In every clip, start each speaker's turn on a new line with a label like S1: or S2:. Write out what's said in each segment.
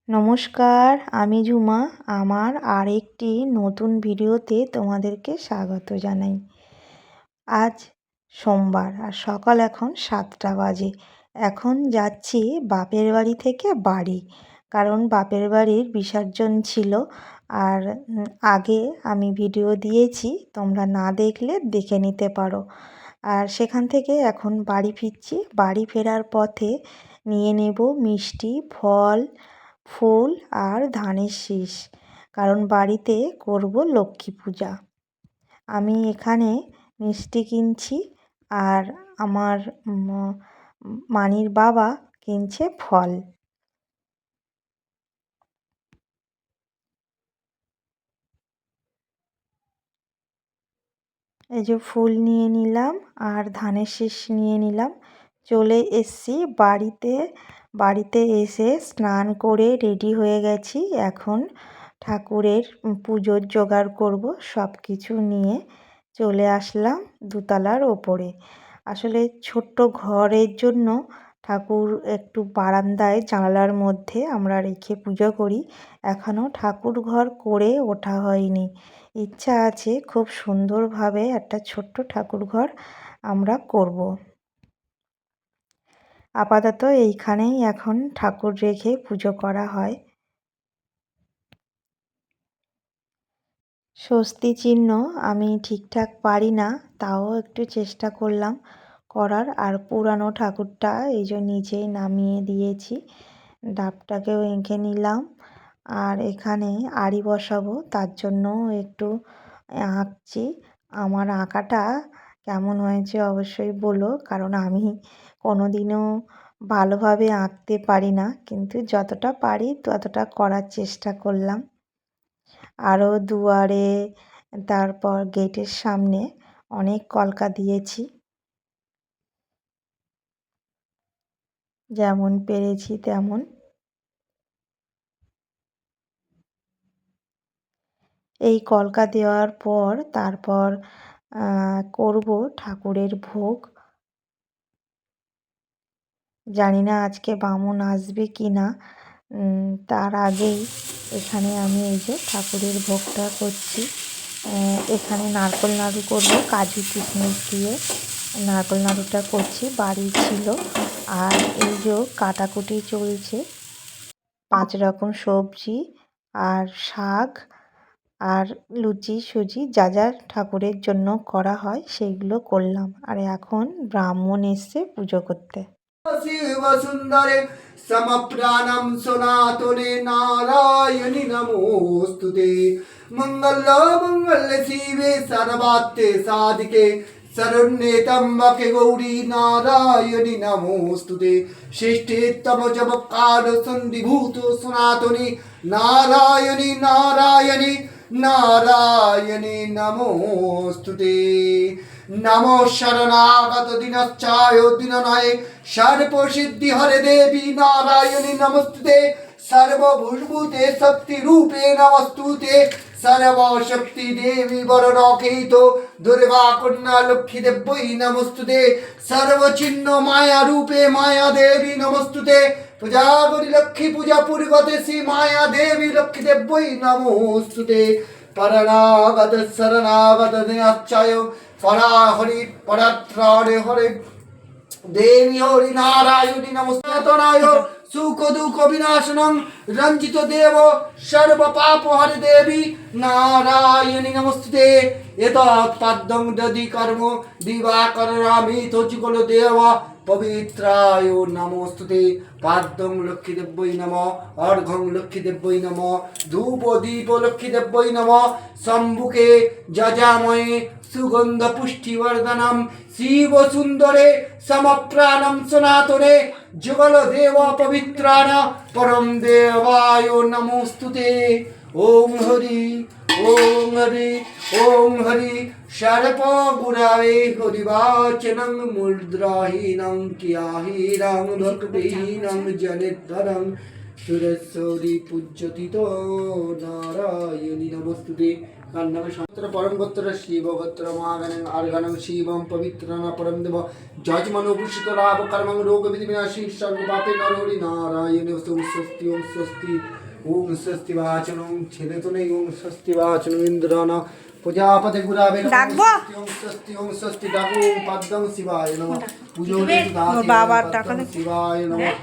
S1: নমস্কার, আমি ঝুমা। আমার আরেকটি নতুন ভিডিওতে তোমাদেরকে স্বাগত জানাই। আজ সোমবার আর সকাল এখন 7টা বাজে। এখন যাচ্ছি বাপের বাড়ি থেকে বাড়ি, কারণ বাপের বাড়ির বিসর্জন ছিল। আর আগে আমি ভিডিও দিয়েছি, তোমরা না দেখলে দেখে নিতে পারো। আর সেখান থেকে এখন বাড়ি ফিরছি। বাড়ি ফেরার পথে নিয়ে নেব মিষ্টি, ফল, ফুল আর ধানের শীষ, কারণ বাড়িতে করব লক্ষ্মী পূজা। আমি এখানে মিষ্টি কিনছি আর আমার মানির বাবা কিনছে ফল। এই যে ফুল নিয়ে নিলাম আর ধানের শীষ নিয়ে নিলাম। চলে এসছি বাড়িতে। বাড়িতে এসে স্নান করে রেডি হয়ে গেছি। এখন ঠাকুরের পুজোর জোগাড় করব। সব কিছু নিয়ে চলে আসলাম দোতলার ওপরে। আসলে ছোট্ট ঘরের জন্য ঠাকুর একটু বারান্দায় জানালার মধ্যে আমরা রেখে পুজো করি। এখনও ঠাকুর ঘর করে ওঠা হয়নি। ইচ্ছা আছে খুব সুন্দরভাবে একটা ছোট্ট ঠাকুর ঘর আমরা করব। আপাতত এইখানেই এখন ঠাকুর রেখে পুজো করা হয়। স্বস্তি চিহ্ন আমি ঠিকঠাক পারি না, তাও একটু চেষ্টা করলাম করার। আর পুরানো ঠাকুরটা এই যে নিচে নামিয়ে দিয়েছি, ডাবটাকেও এঁকে নিলাম। আর এখানে আড়ি বসাবো, তার জন্য একটু আঁকছি। আমার আঁকাটা কেমন হয়েছে অবশ্যই বলো, কারণ আমি কোনোদিনও ভালোভাবে আঁকতে পারি না, কিন্তু যতটা পারি ততটা করার চেষ্টা করলাম। আরও দুয়ারে, তারপর গেটের সামনে অনেক কলকা দিয়েছি, যেমন পেরেছি তেমন। এই কলকা দেওয়ার পর তারপর করব ঠাকুরের ভোগ। জানি না আজকে বামুন আসবে কি না। তার আগেই এখানে আমি এই যে ঠাকুরের ভোগটা করছি। এখানে নারকেল নাড়ু করব, কাজু কিশমিশ দিয়ে নারকেল নাড়ুটা করছি, বাড়ি ছিল। আর এই যে কাটাকুটি চলছে, 5 রকম সবজি আর শাক আর লুচি সুজি যা যা ঠাকুরের জন্য করা হয় সেইগুলো করলাম। আর এখন ব্রাহ্মণ এসছে পুজো করতে।
S2: शिव सुंदरे समप्राणं सनातने नारायणि नमोस्तुते। मंगल मंगल शिवे सर्वार्थे साधिके शरण्ये त्र्यंबके गौरी नारायणि नमोस्तुते। श्रेष्ठतम जपकाल संधिभूत सनातने नारायणि नारायणि नारायणि नमोस्तुते। नमो शरणागत दिनश्चाय दिननये सर्वसिद्धि हरे देवी नारायणि नमस्तुते। सर्वभूते शक्ति रूपे नमस्तुते। सर्वशक्ति देवी वररक्षितो दुर्गा कन्या लक्ष्मी देवी नमस्तुते। सर्वचिन्ह माया रूपे माया देवी नमस्तुते। पूजा करि लक्ष्मी पूजा पूर्वते श्री माया देवी लक्ष्मी देवी नमोस्तुते। परनागत शरणागत दिनश्चाय परा हरि परात्राणे हरे देवी हरि नारायणि नमस्ते। सुख दुख विनाशनं रंजित देव सर्व पाप हरि देवी नारायणि नमस्ते। एतत् पद्मं दधि कर्म दिवाकरामि तोचिकल देव पवित्राय नमोस्तुते। पाद्यं लक्ष्मी देव्यै नमः, अर्घं लक्ष्मी देव्यै नमः, धूप दीप लक्ष्मी देव्यै नमः। शम्भुके जजामये सुगंध पुष्टिवर्धनम शिव सुंदरे समप्राणम सनातने जुगल देव पवित्राण परम देवाय नमोस्तुते। ओम हरि ओम हरि ओम हरि सर्प गुरावे हरिवाचनं मुद्राहीनं कियाहीनं भक्तिहीनं जनितरं सुरेश्वरी पूज्यति तो नारायणि नमस्तुते। গন্ধর্ব পরম গোত্র শিব গোত্র মহাগণং আর্গণং শিবং পবিত্রং পরম দেব যজমনো ভূষিত লাভ কর্মং রোগ বিধি বিনাশী সর্ব পাপে নরহরি নারায়ণ ওম স্বস্তি ওম স্বস্তি ওম স্বস্তি বাচনং ছেদে নেই ওম স্বস্তি বাচনং ইন্দ্রাণ প্রজাপতি গুরাবে
S1: ডাকবো?
S2: ওম স্বস্তি ওম স্বস্তি ডাকো পদ্মং শিবায় নমঃ পূজো
S1: ওর বাবার টাকা দেখি।
S2: শিবায় নমঃ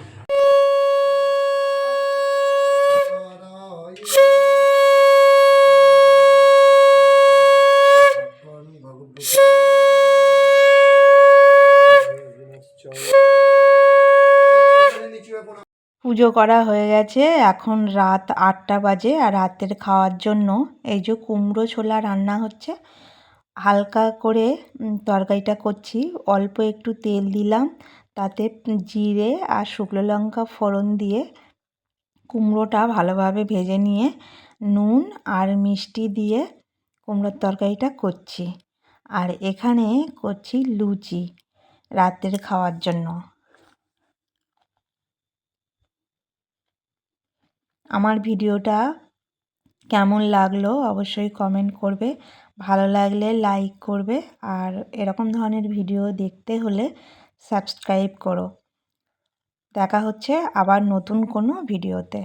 S1: পুজো করা হয়ে গেছে, এখন রাত 8টা বাজে। আর রাতের খাওয়ার জন্য এই যে কুমড়ো ছোলা রান্না হচ্ছে। হালকা করে তরকারিটা করছি, অল্প একটু তেল দিলাম, তাতে জিরে আর শুকনো লঙ্কা ফোড়ন দিয়ে কুমড়োটা ভালোভাবে ভেজে নিয়ে নুন আর মিষ্টি দিয়ে কুমড়োর তরকারিটা করছি। আর এখানে করছি লুচি রাতের খাওয়ার জন্য। আমার ভিডিওটা কেমন লাগলো অবশ্যই কমেন্ট করবে, ভালো লাগলে লাইক করবে, আর এরকম ধরনের ভিডিও দেখতে হলে সাবস্ক্রাইব করো। দেখা হচ্ছে আবার নতুন কোনো ভিডিওতে।